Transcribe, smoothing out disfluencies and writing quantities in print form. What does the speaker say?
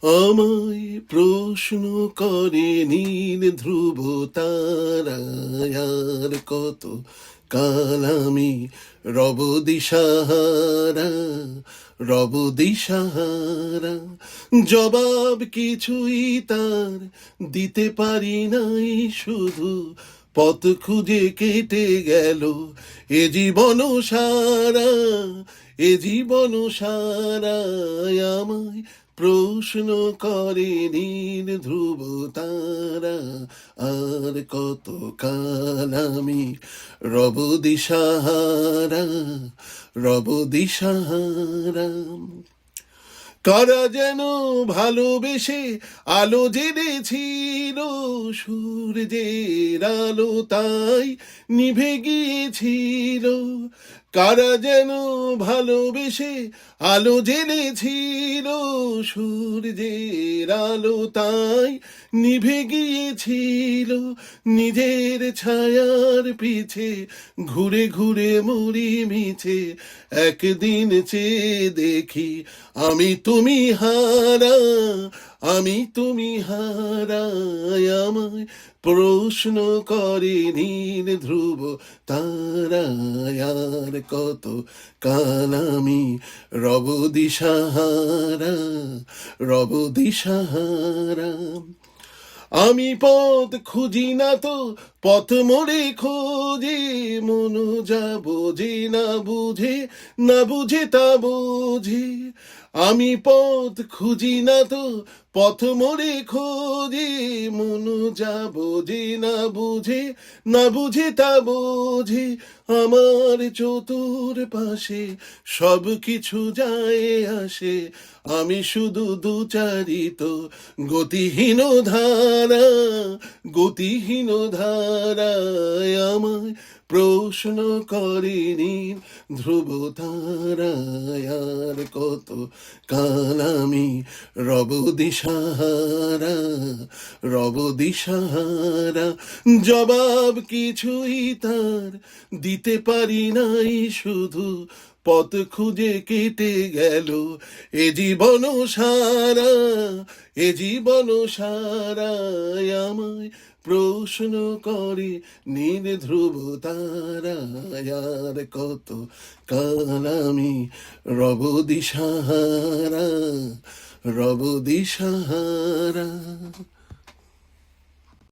আমায় প্রশ্ন করে নীল ধ্রুব তারায়, আর কত কাল আমি রব দিশাহারা, রব দিশাহারা। জবাব কিছুই তার দিতে পারি নাই, শুধু পথ খুঁজে কেটে গেল এ জীবন সারা, এ জীবন সারা। আমায় প্রশ্ন করে নীল ধ্রুব তারা, আর কত কাল আমি রব দিশাহারা, রব দিশাহারা। কারা যেন ভালোবেসে আলো জেনেছিল, সূর্যের আলো তাই নিভে গিয়েছিল। কারা যেন ভালোবেসে আলো জেনেছিল, সূর্যের আলো তাই নিভে গিয়েছিল। নিজের ছায়ার পিছে ঘুরে ঘুরে মরি মিছে, একদিন চেয়ে দেখি আমি তুমি হারা, আমি তুমি হারা। আমায় প্রশ্ন করে নীল ধ্রুব তারা, আর কত কাল আমি রব দিশাহারা, রব দিশাহারা। আমি পথ খুঁজি না তো পথ মোড়ে খোঁজে, মন যা বোঝে না বুঝে, না বুঝে তা বোঝে। আমি পথ খুঁজি না তো পথ মোড়ে খোঁজে, মন যা বোঝে না বুঝে, না বুঝে তা বোঝে। আমার চতুর পাশে সব কিছু যায় আসে, আমি শুধু দুচারিত গতিহীন ধারা, গতিহীন ধারায়। আমায় প্রশ্ন করে নীল ধ্রুব তারায়, আর কত কাল আমি রব দিশাহারা, রব দিশাহারা। জবাব কিছুই তার দিতে পারি নাই, শুধু পথ খুঁজে কেটে গেল এ জীবন সারা, এ জীবন সারা। আমায় প্রশ্ন করে নীল ধ্রুব তারা, আর কত কাল আমি রব দিশাহারা, রব দিশাহারা।